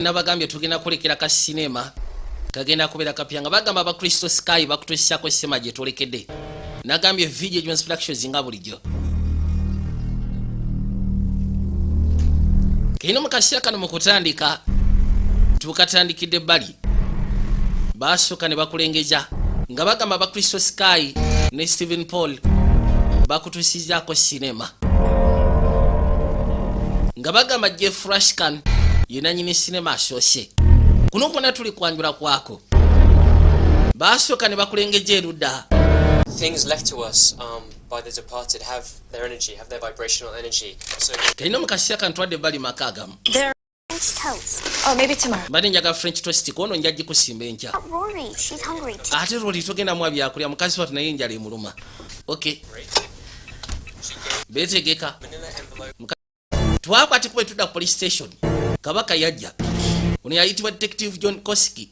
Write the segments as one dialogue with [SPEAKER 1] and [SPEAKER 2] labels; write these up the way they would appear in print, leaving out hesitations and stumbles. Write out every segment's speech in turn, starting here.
[SPEAKER 1] nabagambye tugenda kulekera ka sinema kagenda kubeera kapya nga bagamba ba Crystal Sky bakutuusako essema gye tulekedde. Nagambye video Jones Productions nga bulijjo. Kino mu kaseera kano mu kutandika tukatandikidde bbali. Basooka ne bakulengeza nga bagamba ba Crystal Sky ne Stephen Paul bakutuusizaako sinema. Nga bagamba Jeff Rashkan yena nyini sinema asoose. Kuno kwonna tuli kwanjula kwako. Basooka ne bakulengeja erudda.
[SPEAKER 2] Things left to us by the departed have their energy, have their vibrational energy. So
[SPEAKER 1] Kino mu kaseera kano twadde bbali maka agamu.
[SPEAKER 3] French toast. Oh, maybe tomorrow.
[SPEAKER 1] Mbadde njaga French toast kono njaggi kusimba enkya.
[SPEAKER 3] Rory, she's hungry too.
[SPEAKER 1] Ate Rory togenda mu byakulya mukazi watu naye enjala emuluma. Okay. Betegeka. Twakwati kwe tudda police station. Kabaka yajja. Ono yayitibwa Detective John Koski.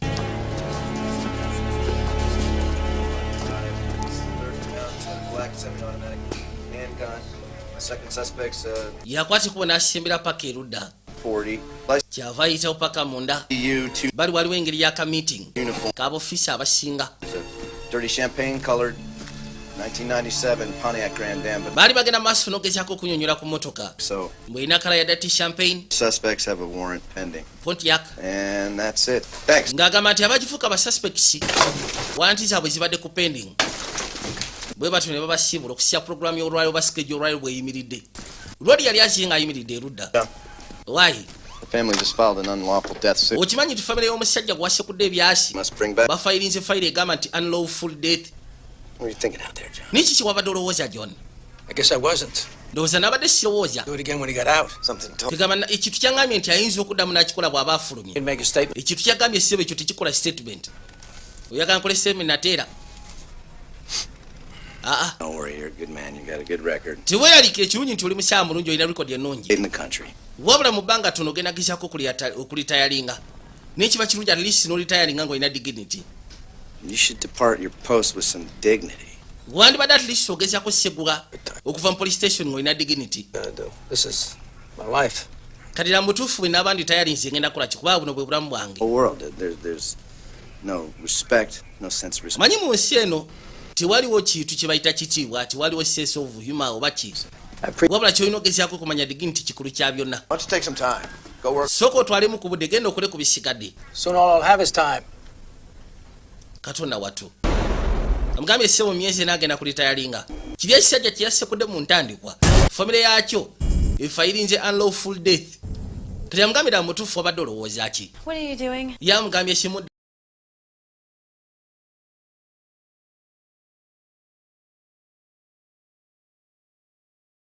[SPEAKER 1] Yakwati kuba n'asembera paka erudda. Kyava ayitawo paka munda. Bali waliwo engeri y'aka meeting. K'abaofiisi abasinga. Bali bagenda maaso n'ogezaako okunyonyola ku mmotoka. Bw'erina kala ya Dirty Champagne. Pontiac. Ng'agamba nti abagifuuka ba suspects wanti zaabwe zibadde ku pending. Bwe batyo ne babasiibula okusya programu y'olwaliro ba schedule olwaliro bw'eyimiridde. Lwali yali azinga ayimiridde erudda. Why? Okimanyi nti famire y'omusajja gwasekudde ebyasi bafayirinze fayiro egamba nti unlawful death.
[SPEAKER 4] What are you thinking out there, John?
[SPEAKER 1] Niki kiwabadde olowooza John?
[SPEAKER 4] I guess I wasn't.
[SPEAKER 1] Ndowooza nabadde sirowooza.
[SPEAKER 4] Do it again when he got out. Something told
[SPEAKER 1] Tegamba ekintu kyangambye nti ayinza okuddamu n'akikola bw'aba afulumye.
[SPEAKER 4] me. Make a statement.
[SPEAKER 1] Ekintu kyagambye sebo ekyo tekikola statement. Oyagala nkole statement nateera.
[SPEAKER 4] Don't worry, you're a good man. You got a good record.
[SPEAKER 1] Teweeraliikira ekirungi nti oli mukyala mulungi olina record ennungi.
[SPEAKER 4] In the country.
[SPEAKER 1] Wabula mu bbanga tono ogenda gezaako okulitayalinga. N'ekiba kirungi at least n'olitayalinga ng'olina dignity.
[SPEAKER 4] You should depart your post with some dignity.
[SPEAKER 1] Wandibadde at least ogezaako segula okuva mu police station ng'olina dignity.
[SPEAKER 4] This is my life.
[SPEAKER 1] Kati na mutuufu bwe n'abandi tayalinze ngenda kukola kikuba buno bwe bulamu bwange.
[SPEAKER 4] The world, there's no respect, no sense of respect.
[SPEAKER 1] Manyi mu nsi eno tewaliwo kintu kye bayita kitiibwa, tewaliwo sense of humor oba ki. Wabula kyolina ogezaako okumanya dignity kikulu kya byonna.
[SPEAKER 4] Why don't you take some time? Go work.
[SPEAKER 1] Sooka otwalemu ku budde, genda okole ku bisigadde.
[SPEAKER 4] Soon all I'll have is time.
[SPEAKER 1] Katonda watu. Amugambye essebo myezi n'agenda kulitayalinga. Kiri ekisajja kye yasekudde mu ntandikwa. Famire yakyo efayirinze unlawful death. Kati amugambye ddala mutuufu wabadde olowooza ki?
[SPEAKER 3] What are you doing?
[SPEAKER 1] Ye amugambye kimu